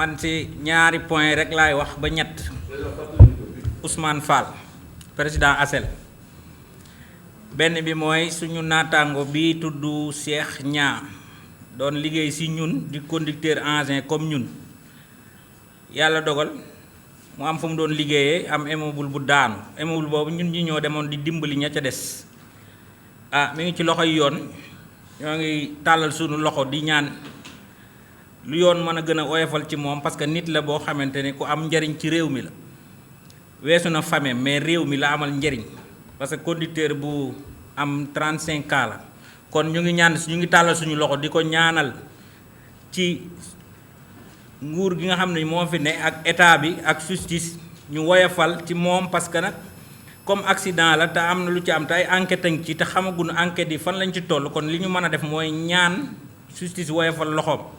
man ci ñaari point rek laay wax ba ñett. Ousmane Fall président ASEL benn bi mooy suñu naataango bi tudd Cheikh Niang doon liggéey ci ñun di conducteur engin comme ñun yàlla dogal mu am fu mu doon liggéeyee am immeuble bu daanu immeuble boobu ñun ñi ñoo demoon di dimbali ña ca des mi ngi ci loxoy yoon ñoo ngi tàllal suñu loxo di ñaan lu yoon mën a gën a oyofal ci moom parce que nit la boo xamante ne ku am njariñ ci réew mi la weesu na famille mais réew mi la amal njariñ parce que conducteur bu am 35 ans la kon ñu ngi tàllal suñu loxo di ko ñaanal ci nguur gi nga xam ne moo fi ne ak état bi ak justice ñu woyofal ci moom parce que nag comme accident la te am na lu ci am te ay enquête ngi ci te xamaguñu enquête yi fan lañ ci toll kon li ñu mën a def mooy ñaan justice woyofal loxoom.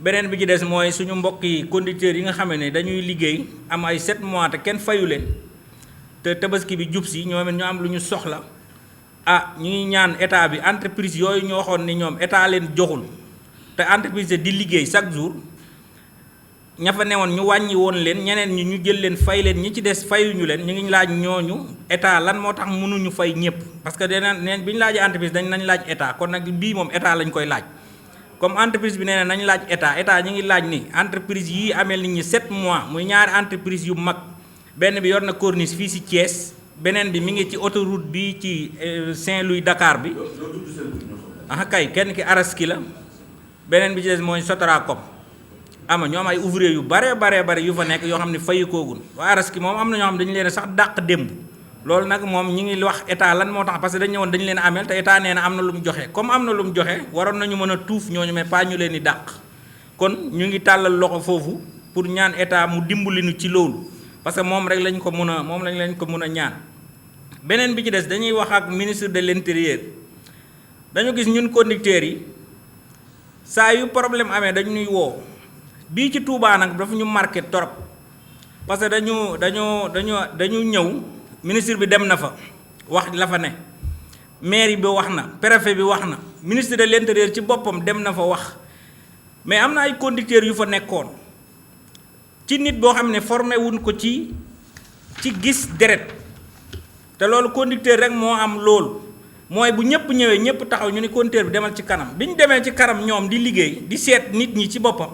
beneen bi ci des mooy suñu mbokk yi conducteurs yi nga xam ne dañuy liggéey am ay 7 mois te kenn fayu leen te tabaski bi jub si ñoom it ñu am lu ñu soxla ñu ngi ñaan état bi entreprise yooyu ñu waxoon ni ñoom état leen joxul te entreprise di liggéey chaque jour ña fa newoon ñu wàññi woon leen ñeneen ñi ñu jël leen fay leen ñi ci des fayuñu leen ñu ngi laaj ñooñu état lan moo tax mënuñu fay ñëpp parce que neen bi ñu laajee entreprise nañ laaj état kon nag bii moom état lañ koy laaj. comme entreprise bi nee na nañ laaj état ñi ngi laaj ni entreprise yii ameel nit ñi 7 mois muy ñaari entreprise yu mag benn bi yor na corniche fii ci Thiès beneen bi mi ngi ci autoroute bi ci Saint-Louis Dakar bi kay kenn ki Araski la beneen bi ci des mooy Sotracom ñoom ay ouvrier yu bare yu fa nekk yoo xam ne fayu koogun waa Araski moom am na ñoo xam dañu leen sax dàq démb loolu nag moom ñi ngi wax état lan moo tax parce que dañu ñëwoon dañu leen ameel te état nee na am na lu mu joxe comme am na lu mu joxe waroon nañu mën a tuuf ñooñu mais pas ñu leen di dàq kon ñu ngi tàllal loxo foofu pour ñaan état mu dimbali nu ci loolu parce que moom rek lañ ko mën a ñaan. beneen bi ci des dañuy wax ak ministre de l'intérieur dañu gis ñun conducteurs yi saa yu problème amee dañu ñuy woo bii ci Touba nag dafa ñu marqué trop parce que dañu ñëw. ministre bi dem na fa wax la fa ne maire bi wax na préfet bi wax na ministre de l'intérieur ci boppam dem na fa wax mais am na ay conducteurs yu fa nekkoon ci nit boo xam ne formé wuñ ko ci gis deret te loolu conducteur rek moo am loolu mooy bu ñëpp ñëwee ñëpp taxaw ñu ne conducteur bi demal ci kanam bi ñu demee ci kanam ñoom di liggéey di seet nit ñi ci boppam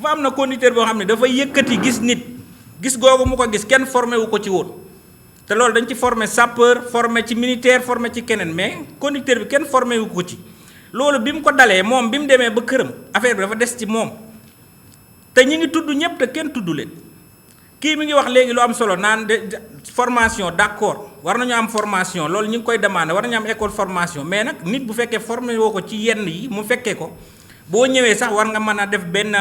fa am na conducteur boo xam ne dafay yëkkati gis nit gis googu mu ko gis kenn formé wu ko ci woon. te loolu dañ ci formé sapeur formé ci militaire formé ci keneen mais conducteur bi kenn formé wu ko ci loolu bi mu ko dalee moom bi mu demee ba këram affaire bi dafa des ci moom te ñi ngi tudd ñëpp te kenn tudd leen kii mi ngi wax léegi lu am solo naan de formation d'accord war nañu am formation loolu ñu ngi koy demandé war nañu am école formation mais nag nit bu fekkee formé woo ko ci yenn yi mu fekkee ko boo ñëwee sax war nga mën a def benn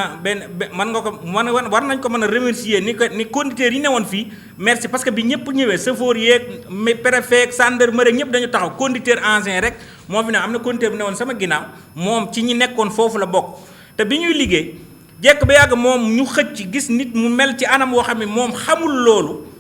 war nañ ko mën a remercier ni conducteurs yi newoon fii merci parce que bi ñëpp ñëwee chauffeur yeeg préfet gendarmerie ñëpp dañu taxaw conducteur engin rek moo fi ne am na conducteur bi newoon sama ginnaaw moom ci ñi nekkoon foofu la bokk te bi ñuy liggéey jekk ba yàgg moom ñu xëcc gis nit mu mel ci anam woo xam ne moom xamul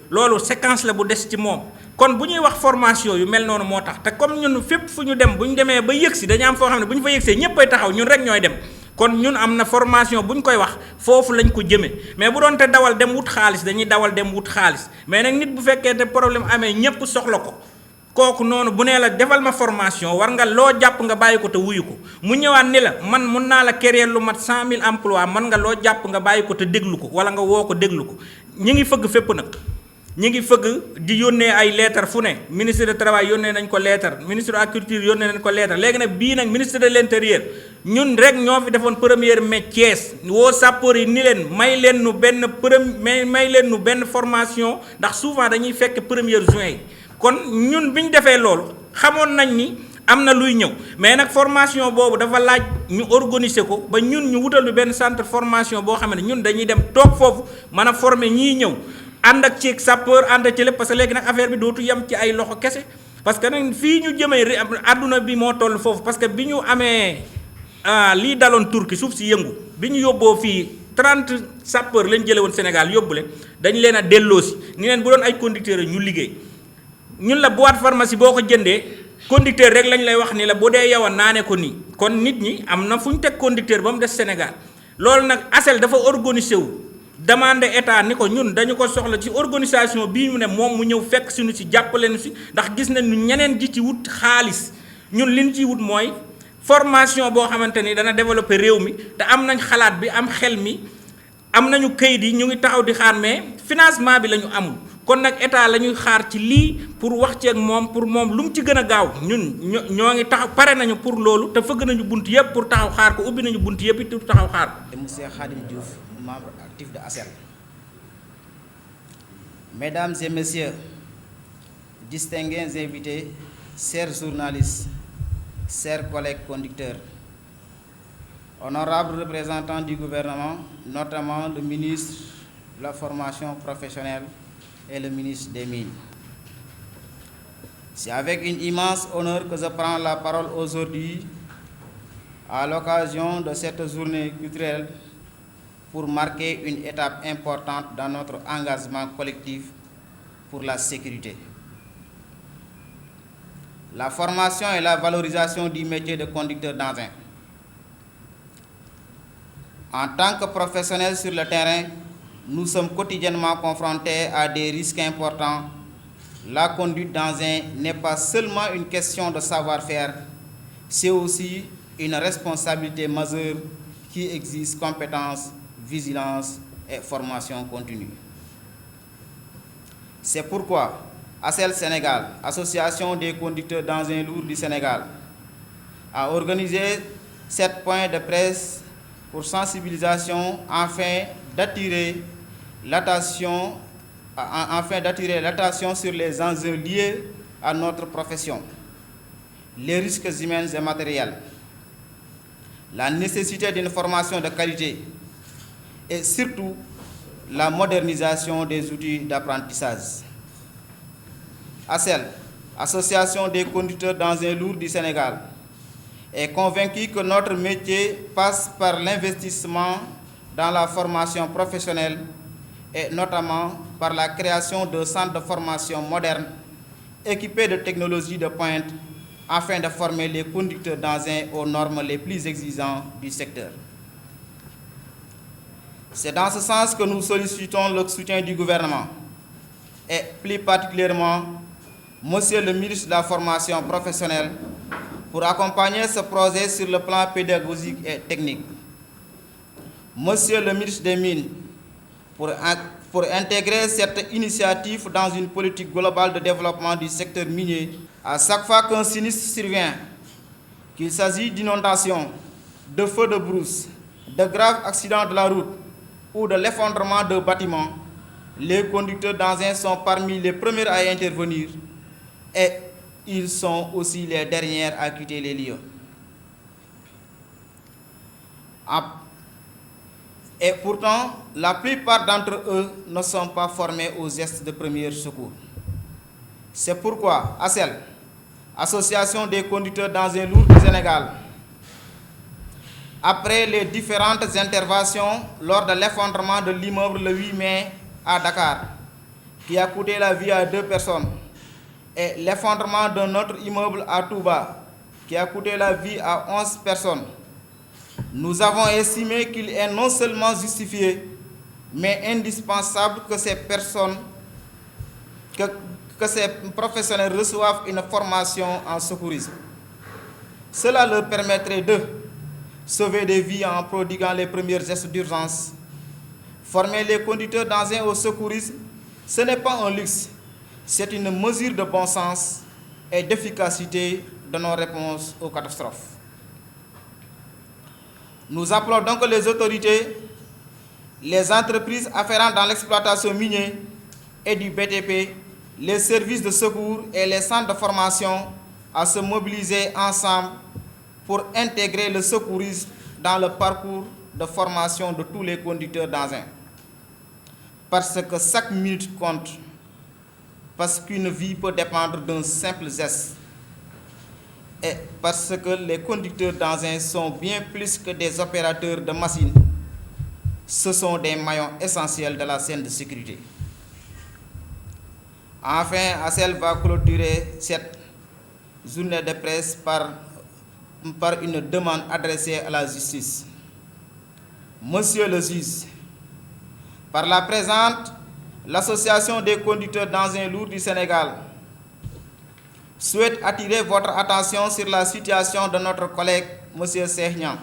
loolu séquence la bu des ci moom kon bu ñuy wax formation yu mel noonu moo tax te comme ñun fépp fu ñu dem bu ñu demee ba yëgsi dañu am foo xam ne bu ñu fa yëgsee ñëppay taxaw ñun rek ñooy dem kon ñun am na formation bu ñu koy wax foofu lañ ko jëmee mais bu doon te dawal dem wut xaalis dañuy dawal dem wut xaalis mais nag nit bu fekkee te problème amee ñëpp soxla ko kooku noonu bu nee la defal ma formation war nga loo jàpp nga bàyyi ko te wuyu ko mu ñëwaat ni la man mun naa la créer lu mat 100 000 emplois man nga loo jàpp nga bàyyi ko te déglu ko wala nga woo ko déglu ko ñi ngi fëgg fépp nag ñi ngi fëgg di yónnee ay lettre fu ne ministre de travail yónnee nañ ko lettre ministre de l'agriculture yónnee nañ ko lettre léegi nag bii nag ministre de l'intérieur ñun rek ñoo fi defoon première mai Thiès woo sapeur yi ni leen may leen nu benn formation ndax souvent dañuy fekk 1er juin yi kon ñun bi ñu defee loolu xamoon nañ ni am na luy ñëw mais nag formation boobu dafa laaj ñu organiser ko ba ñun ñu wutal benn centre formation boo xam ne ñun dañuy dem toog foofu mën a former ñiy ñëw ànd ak ci sapeur ànd ci lépp parce que léegi nag affaire bi dootu yem ci ay loxo kese parce que nag fii ñu jëmee àdduna bi moo toll foofu parce que bi ñu amee lii daloon Turquie suuf si yëngu bi ñu yóbboo fii 30 sapeur lañ jëlee woon Sénégal yóbbu leen dañu leen a delloosi ni leen bu doon ay conducteurs ñu liggéey ñun la boîte pharmacie boo ko jëndee conducteur rek lañ lay wax ni la bu dee yow a naane ko nii kon nit ñi am na fu ñu teg conducteur ba mu des Sénégal loolu nag ASEL dafa organisé wu demandé état ni ko ñun dañu ko soxla ci organisation bii mu ne moom mu ñëw fekk suñu ci jàppale nu si ndax gis nañ ñu ñeneen ji ci wut xaalis ñun liñ ciy wut mooy formation boo xamante ni dana développer réew mi te am nañ xalaat bi am xel mi am nañu kayit yi ñu ngi taxaw di xaar mais financement bi la ñu amul kon nag état la ñuy xaar ci lii pour wax ci ak moom pour moom lu mu ci gën a gaaw ñun ñoo ngi taxaw pare nañu pour loolu te fëgg nañu bunt yëpp pour taxaw xaar ko ubbi nañu bunt yëpp pour taxaw xaar ko. Monsieur Khadim Diouf, membre actif de ASEL. Mesdames et messieurs, distingués invités, chers journalistes, chers collègues conducteurs, honorables représentants du gouvernement, notamment le ministre de la formation professionnelle et le ministre des Mines. C'est avec un immense honneur que je prends la parole aujourd'hui à l'occasion de cette journée culturelle pour marquer une étape importante dans notre engagement collectif pour la sécurité. La formation et la valorisation du métier de conducteur d'engin. En tant que professionnels sur le terrain, nous sommes quotidiennement confrontés à des risques importants. La conduite d'engin n'est pas seulement une question de savoir-faire, c'est aussi une responsabilité majeure qui exige compétence, vigilance et formation continue. C'est pourquoi ASEL Sénégal, Association des conducteurs d'engins lourds du Sénégal, a organisé 7 points de presse pour sensibilisation afin d'attirer l'attention sur les enjeux liés à notre profession, les risques humains et matériels, la nécessité d'une formation de qualité et surtout la modernisation des outils d'apprentissage. ASEL, Association des conducteurs d'engins lourds du Sénégal, est convaincu que notre métier passe par l'investissement dans la formation professionnelle et notamment par la création de centres de formation modernes équipés de technologies de pointe afin de former les conducteurs d'engins aux normes les plus exigeantes du secteur. C'est dans ce sens que nous sollicitons le soutien du gouvernement et plus particulièrement Monsieur le ministre de la Formation professionnelle pour accompagner ce projet sur le plan pédagogique et technique. Monsieur le ministre des Mines pour intégrer cette initiative dans une politique globale de développement du secteur minier. À chaque fois qu'un sinistre survient, qu'il s'agit d'inondations, de feux de brousse, de graves accidents de la route ou de l'effondrement de bâtiments, les conducteurs d'engins sont parmi les premiers à intervenir et ils sont aussi les derniers à quitter les lieux. Et pourtant, la plupart d'entre eux ne sont pas formés aux gestes de premier secours. C'est pourquoi ASEL, Association des conducteurs d'engins lourds du Sénégal, après les différentes interventions lors de l'effondrement de l'immeuble le 8 mai à Dakar, qui a coûté la vie à 2 personnes, et l'effondrement d'un autre immeuble à Touba, qui a coûté la vie à 11 personnes, nous avons estimé qu'il est non seulement justifié, mais indispensable que ces professionnels reçoivent une formation en secourisme. Cela leur permettrait de sauver des vies en prodiguant les premiers gestes d'urgence. Former les conducteurs d'engins au secourisme, ce n'est pas un luxe, c'est une mesure de bon sens et d'efficacité de nos réponses aux catastrophes. Nous appelons donc les autorités, les entreprises afférentes dans l'exploitation minière et du BTP, les services de secours et les centres de formation à se mobiliser ensemble pour intégrer le secourisme dans le parcours de formation de tous les conducteurs d'engins. Parce que chaque minute compte, parce qu'une vie peut dépendre d'un simple geste. Et parce que les conducteurs d'engins sont bien plus que des opérateurs de machines, ce sont des maillons essentiels de la chaîne de sécurité. Enfin, ASEL va clôturer cette journée de presse par une demande adressée à la justice. Monsieur le juge, par la présente, l'Association des conducteurs d'engins lourds du Sénégal souhaite attirer votre attention sur la situation de notre collègue, Monsieur Cheikh Niang,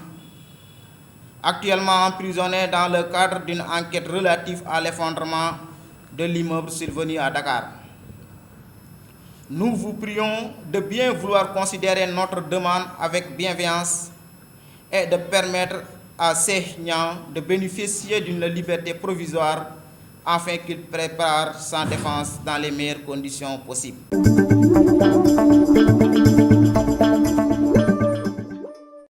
actuellement emprisonné dans le cadre d'une enquête relative à l'effondrement de l'immeuble survenu à Dakar. Nous vous prions de bien vouloir considérer notre demande avec bienveillance et de permettre à Cheikh Niang de bénéficier d'une liberté provisoire afin qu'il prépare sa défense dans les meilleures conditions possibles.